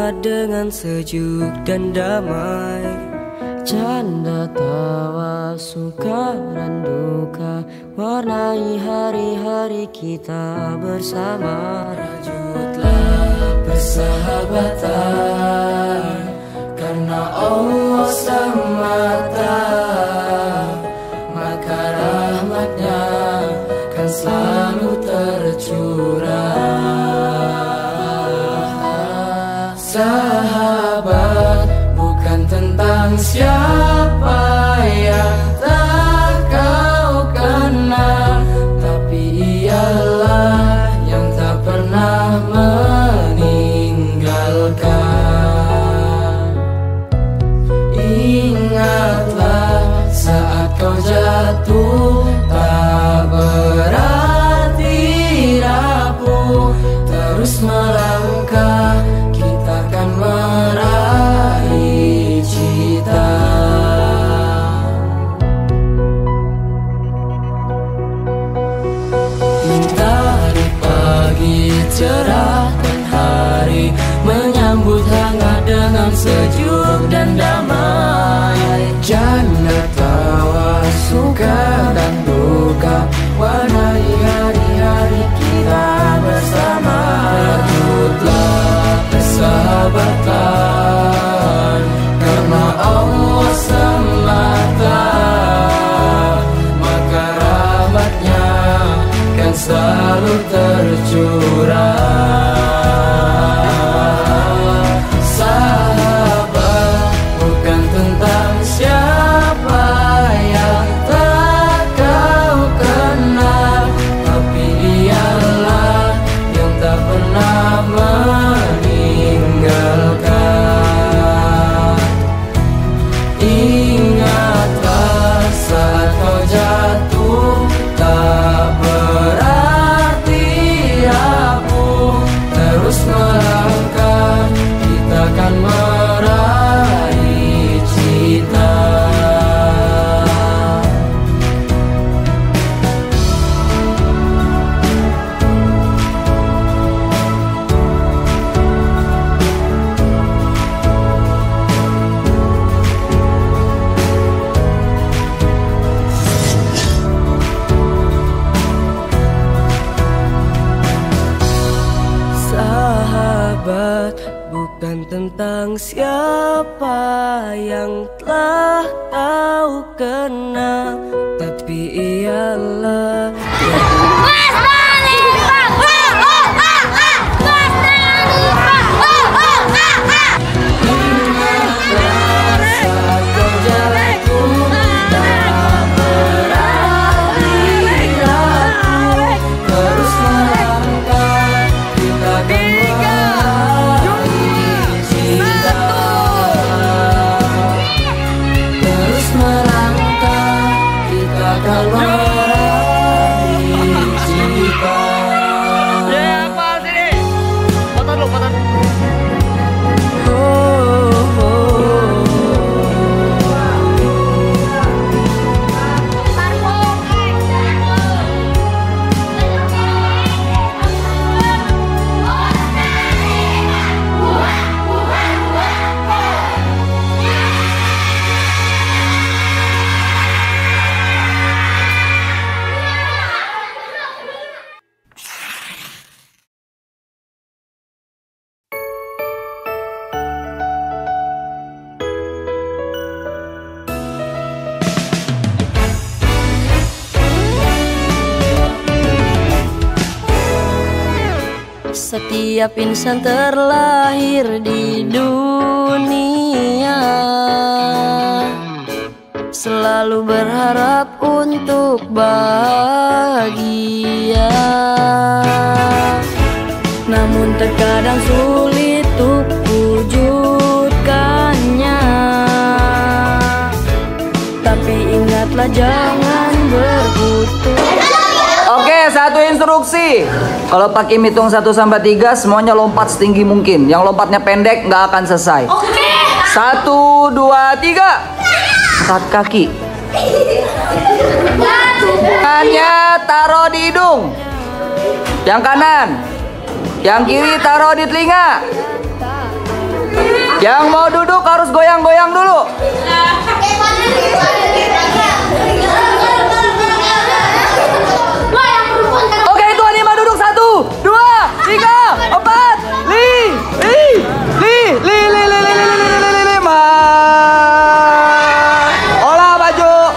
hangat dengan sejuk dan damai. Canda tawa suka dan duka warnai hari-hari kita bersama. Rajutlah persahabatan karena Allah semata, maka rahmatnya kan selalu tercurah. Sahabat bukan tentang siapa yang tak kau kenal, tapi ialah yang tak pernah meninggalkan. Ingatlah saat kau jatuh tak berarti rapuh, terus melangkah kita akan meraih cita. Mentari pagi cerah dan hari menyambut hangat dengan sejuk dan damai. Janda tawa suka dan duka warnai hari-hari kita bersama. Rajutlah persahabatan karena Allah semata, maka rahmatnya kan selalu tercurah. Sahabat bukan tentang siapa yang tak kau kenal, tapi ialah yang tak pernah meninggalkan. Ingatlah saat kau jatuh tak berarti rapuh, terus melangkah kita akan meraih cita. Sahabat bukan tentang siapa yang telah kau kenal, tapi ialah setiap insan terlahir di dunia selalu berharap untuk bahagia, namun terkadang sulit untuk wujudkannya. Tapi ingatlah jangan berputus. Oke, satu instruksi. Kalau pakai hitung 1 sampai 3, semuanya lompat setinggi mungkin. Yang lompatnya pendek nggak akan selesai. Oke. 1, 2, 3. Angkat kaki. Tangannya taruh di hidung. Yang kanan. Yang kiri taruh di telinga. Yang mau duduk harus goyang-goyang dulu. Oke, itu anima duduk 1, 2, 3, 4, 5. Olah baju.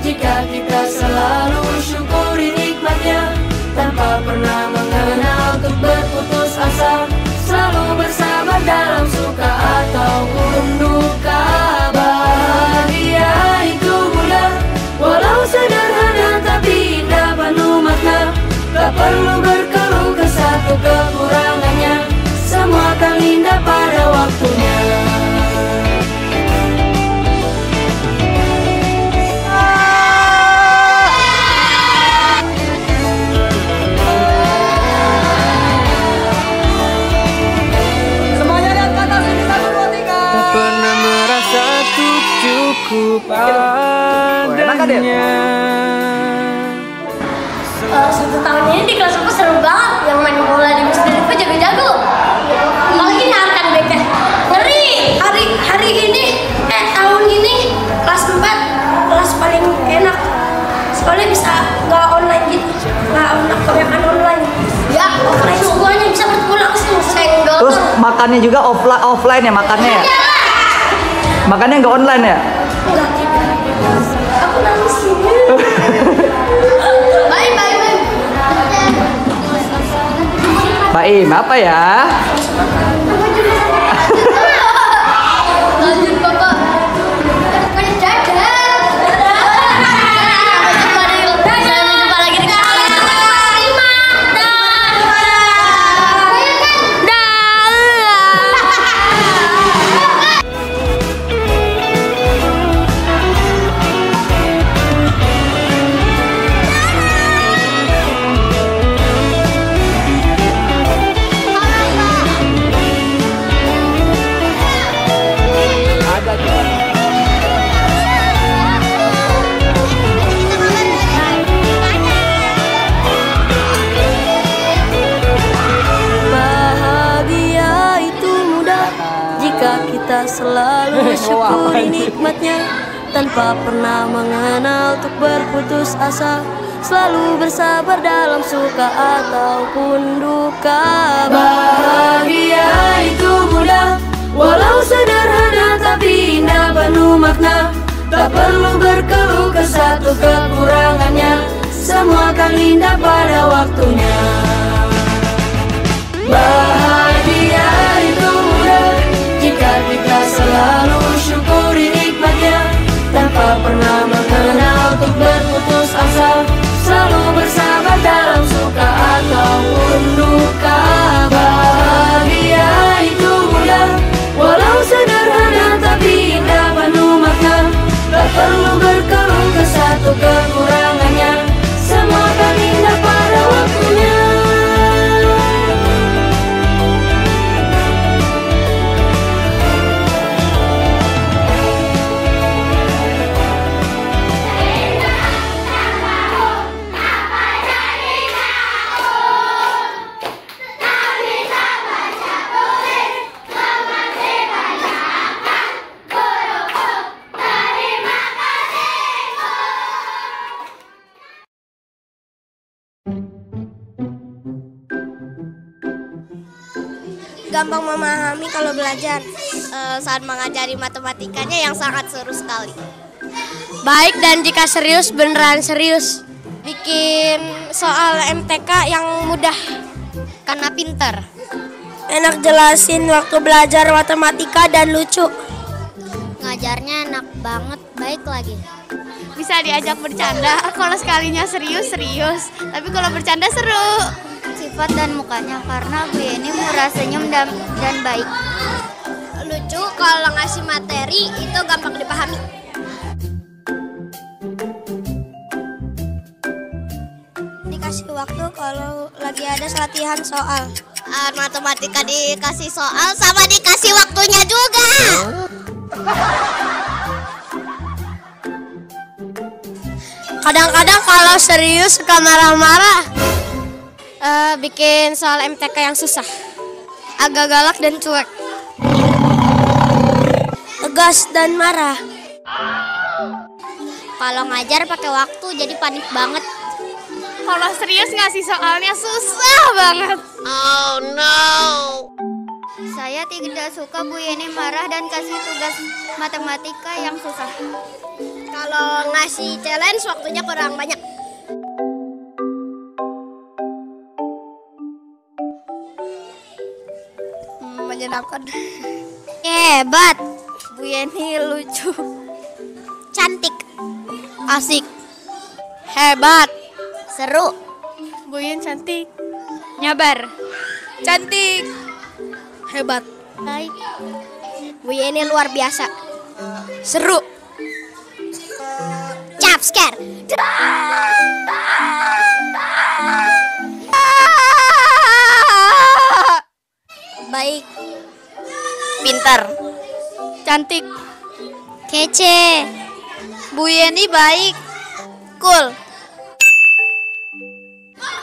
Jika kita selalu syukuri nikmatnya, tanpa pernah mengenal untuk berputus asa, selalu bersabar dalam suka ataupun duka. Bahagia itu mudah, walau sederhana tapi indah penuh makna. Tak perlu berkeluh ke satu kekurangannya, semua akan indah pada waktunya. Semuanya lihat ke atas ini 1, 2, 3. Tak pernah merasa cukup Enak kan, Del? adanya. Satu tahun ini di kelas aku seru banget. Yang main bola di Musdalifah jago-jago. Apalagi Narkan BK. Ngeri. Hari ini tahun ini kelas 4 kelas paling enak. Soalnya bisa nggak online gitu. Nggak kebanyakan online. Ya, offline semuanya bisa bertemu langsung. Terus makannya juga offline ya makannya ya? Makannya nggak online ya? Enggak. Aku nangis. Bye. Baim, apa ya? Lanjut Bapak. Banyak jajan. Sampai jumpa lagi di Bahagia itu mudah jika kita selalu syukuri nikmatnya, tanpa pernah mengenal untuk berputus asa, selalu bersabar dalam suka ataupun duka. Bahagia itu mudah, walau sederhana tapi indah penuh makna. Tak perlu berkeluh ke satu kekurangannya, semua akan indah pada waktunya. Bahagia itu mudah jika kita selalu syukuri nikmatnya, tanpa pernah mengenal untuk berputus asa, selalu bersabar dalam suka ataupun duka. Bahagia itu mudah, walau sederhana tapi indah penuh makna. Tak perlu berkeluh ke satu kekurangannya, semua akan indah pada waktunya. gampang memahami kalau belajar. Saat mengajari matematikanya yang sangat seru sekali. Baik, dan jika serius beneran serius. Bikin soal MTK yang mudah karena pinter. Enak jelasin waktu belajar matematika dan lucu. Ngajarnya enak banget, baik lagi. Bisa diajak bercanda, kalau sekalinya serius, tapi kalau bercanda seru. Sifat dan mukanya, karena Bu Yeni murah senyum dan baik. Lucu, kalau ngasih materi itu gampang dipahami. Dikasih waktu kalau lagi ada latihan soal. Matematika dikasih soal sama dikasih waktunya juga. Kadang-kadang kalau serius suka marah-marah. Bikin soal MTK yang susah. agak galak dan cuek. Tegas dan marah. Kalau ngajar pakai waktu jadi panik banget. Kalau serius ngasih soalnya susah banget. Oh no. Saya tidak suka Bu Yeni marah dan kasih tugas matematika yang susah. Kalau ngasih challenge waktunya kurang banyak. Menyenangkan. Hebat. Bu Yeni lucu. Cantik. Asik. Hebat. Seru. Bu Yeni cantik. Nyabar. Cantik. Hebat. Baik. Bu Yeni luar biasa. Seru. Jump scare. Baik. Pintar. Cantik. Kece. Bu Yeni baik. Cool.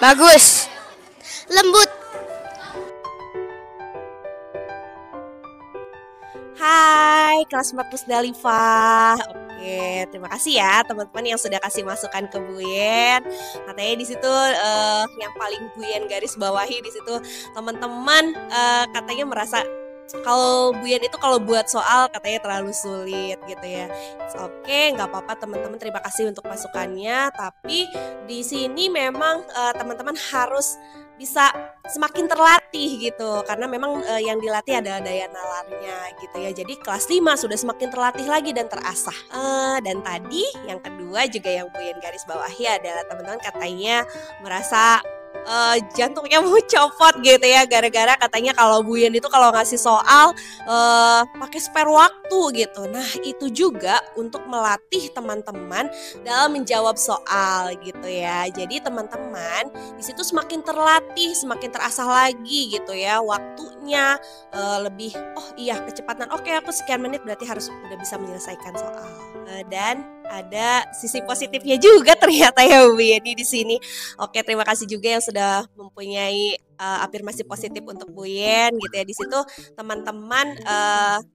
Bagus. Lembut. Hai, kelas 4 Musdalifah. Oke, terima kasih ya teman-teman yang sudah kasih masukan ke Bu Yen. Katanya di situ yang paling Bu Yen garis bawahi di situ teman-teman katanya merasa kalau Bu Yen itu kalau buat soal katanya terlalu sulit gitu ya. Oke, nggak apa-apa teman-teman, terima kasih untuk masukannya. Tapi di sini memang teman-teman harus bisa semakin terlatih gitu, karena memang yang dilatih adalah daya nalarnya gitu ya. Jadi kelas 5 sudah semakin terlatih lagi dan terasah. Dan tadi yang kedua juga yang Bu Yen garis bawahi adalah teman-teman katanya merasa jantungnya mau copot gitu ya, gara-gara katanya kalau Bu Yen itu kalau ngasih soal pakai spare waktu gitu. Nah itu juga untuk melatih teman-teman dalam menjawab soal gitu ya. Jadi teman-teman di situ semakin terlatih, semakin terasah lagi gitu ya, waktunya lebih kecepatan. Oke, aku sekian menit berarti harus udah bisa menyelesaikan soal. Dan ada sisi positifnya juga ternyata ya Bu Yeni di sini. Oke, terima kasih juga yang sudah mempunyai afirmasi positif untuk Bu Yen gitu ya. Di situ teman-teman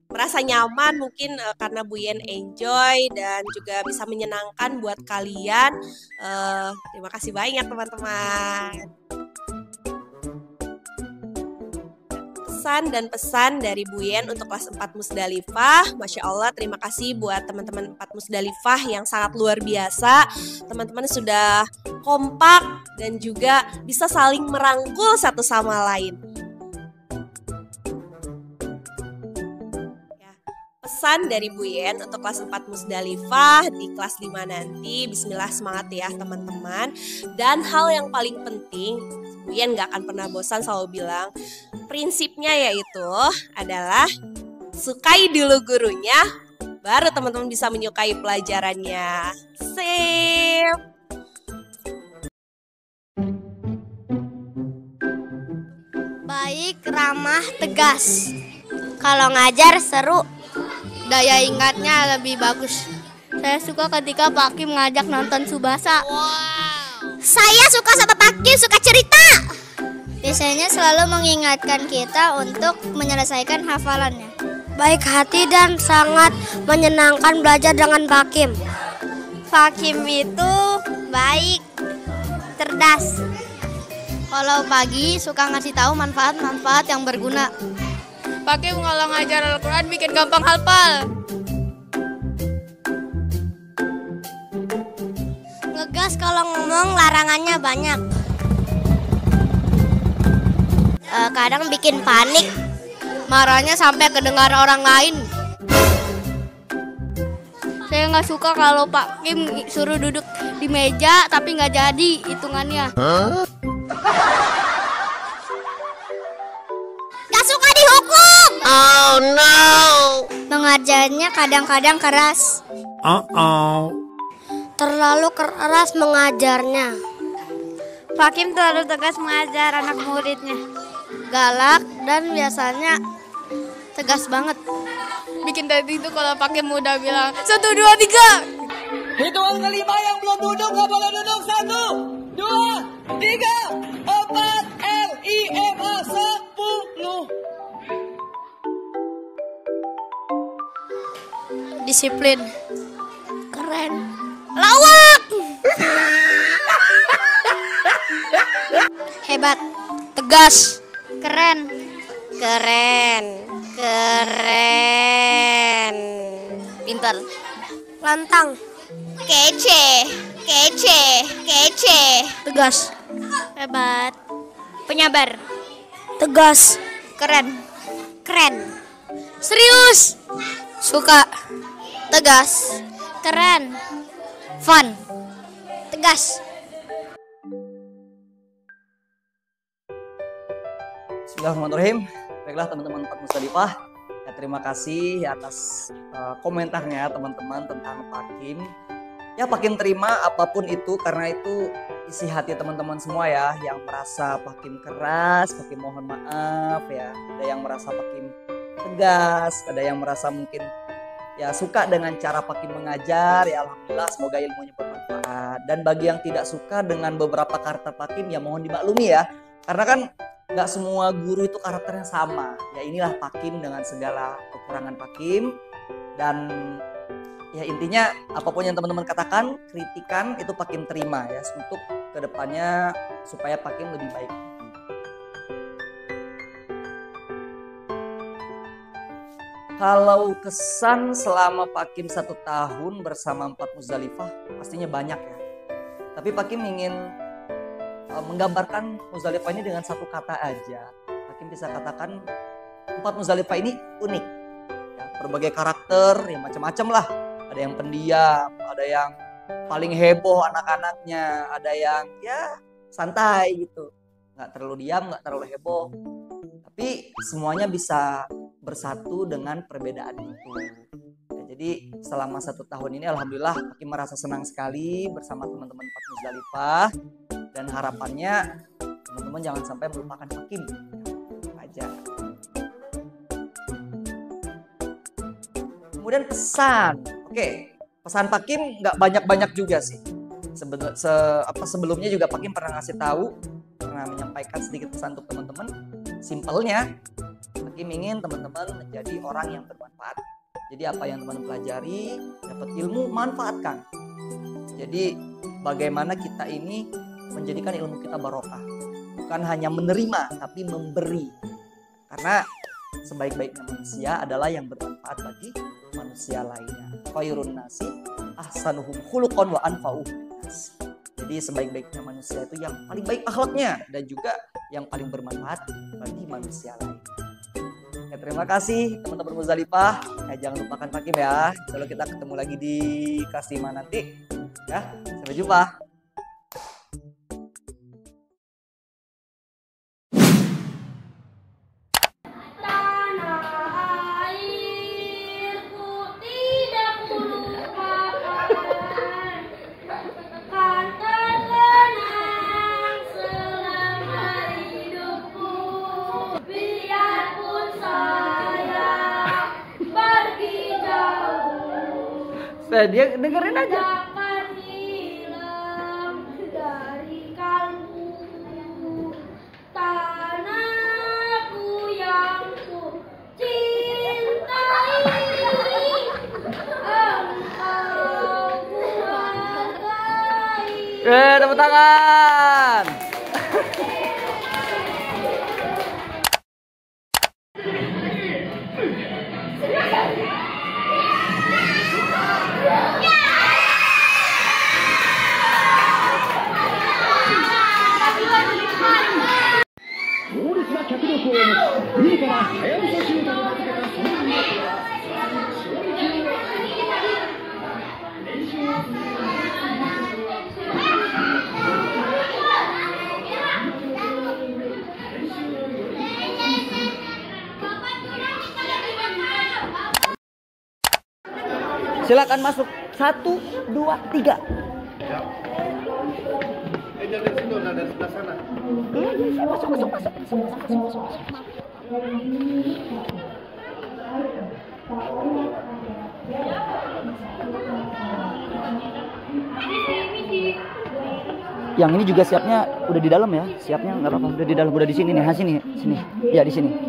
merasa nyaman mungkin karena Bu Yen enjoy dan juga bisa menyenangkan buat kalian. Terima kasih banyak teman-teman. Pesan dari Bu Yen untuk kelas 4 Musdalifah. Masya Allah, terima kasih buat teman-teman 4 Musdalifah yang sangat luar biasa. Teman-teman sudah kompak dan juga bisa saling merangkul satu sama lain. Pesan dari Bu Yen untuk kelas 4 Musdalifah di kelas 5 nanti. Bismillah, semangat ya teman-teman. Dan hal yang paling penting, Bu Yen gak akan pernah bosan selalu bilang, prinsipnya yaitu adalah sukai dulu gurunya, baru teman-teman bisa menyukai pelajarannya. Sip. Baik, ramah, tegas. Kalau ngajar seru. Daya ingatnya lebih bagus. Saya suka ketika Pak Kim ngajak nonton Tsubasa. Saya suka sama Pak Kim, suka cerita. Biasanya selalu mengingatkan kita untuk menyelesaikan hafalannya. Baik hati dan sangat menyenangkan belajar dengan Pak Kim. Pak Kim itu baik, cerdas. Kalau pagi suka ngasih tahu manfaat-manfaat yang berguna. Pak Kim kalau ngajar Al-Quran bikin gampang hafal. Ngegas kalau ngomong larangannya banyak. Kadang bikin panik. Marahnya sampai kedengar orang lain. Saya nggak suka kalau Pak Kim suruh duduk di meja tapi nggak jadi hitungannya. Gak suka dihukum. Oh no. Mengajarnya kadang-kadang keras. Terlalu keras mengajarnya. Pak Kim terlalu tegas mengajar anak muridnya. Galak dan biasanya tegas banget. Bikin tadi itu kalau Pak Kim udah bilang 1, 2, 3. Hitungan kelima yang belum duduk gak boleh duduk. 1, 2, 3, 4, LIMA 10. Disiplin. Keren. Lawak. Hebat. Tegas. Keren. Keren. Keren. Pintar. Lantang. Kece. Kece. Kece. Tegas. Hebat. Penyabar. Tegas. Keren. Keren. Serius. Suka. Tegas. Keren. Fun. Tegas. Bismillahirrahmanirrahim. Baiklah teman-teman Pak Musdalifah, ya, terima kasih atas komentarnya teman-teman tentang Pakim. Ya Pakim terima apapun itu karena itu isi hati teman-teman semua ya, yang merasa Pakim keras, Pakim mohon maaf ya. Ada yang merasa Pakim tegas, ada yang merasa mungkin ya suka dengan cara Pakim mengajar, ya alhamdulillah semoga ilmunya bermanfaat. Dan bagi yang tidak suka dengan beberapa karakter Pakim ya mohon dimaklumi ya, karena kan nggak semua guru itu karakternya sama. Ya inilah Pakim dengan segala kekurangan Pakim. Dan ya intinya apapun yang teman-teman katakan, kritikan itu Pakim terima ya, untuk kedepannya supaya Pakim lebih baik. Kalau kesan selama Pakim 1 tahun bersama Empat Musdalifah pastinya banyak ya. Tapi Pakim ingin menggambarkan Musdalifah ini dengan satu kata aja. Pakim bisa katakan Empat Musdalifah ini unik. Ya, berbagai karakter, ya macam-macam lah. Ada yang pendiam, ada yang paling heboh anak-anaknya, ada yang ya santai gitu. Nggak terlalu diam, nggak terlalu heboh. Tapi semuanya bisa bersatu dengan perbedaan itu. Ya, jadi selama 1 tahun ini alhamdulillah Pakim merasa senang sekali bersama teman-teman Empat Musdalifah. Dan harapannya teman-teman jangan sampai melupakan Pakim aja. Kemudian pesan, pesan Pakim nggak banyak-banyak juga sih. Sebelumnya juga Pakim pernah ngasih tahu, pernah menyampaikan sedikit pesan untuk teman-teman. Simpelnya, Pakim ingin teman-teman menjadi orang yang bermanfaat. Jadi apa yang teman-teman pelajari, dapat ilmu, manfaatkan. Jadi bagaimana kita ini menjadikan ilmu kita barokah, bukan hanya menerima tapi memberi, karena sebaik-baiknya manusia adalah yang bermanfaat bagi manusia lainnya. Khairun nasi ahsanuhum khuluqan wa anfa'uhum nas. Jadi sebaik-baiknya manusia itu yang paling baik akhlaknya dan juga yang paling bermanfaat bagi manusia lain. Ya, terima kasih teman-teman Musdalifah. Ya, jangan lupakan Pakim ya. Kalau kita ketemu lagi di kelas 5 nanti ya. Sampai jumpa. Dia dengerin aja. Tepuk tangan. Silakan masuk. 1, 2, 3. Ya. Dari sini udah dari sebelah sana. Masuk. Yang ini juga siapnya udah di dalam ya. Siapnya nggak apa-apa, udah di dalam, udah di sini nih. Sini. Ya di sini.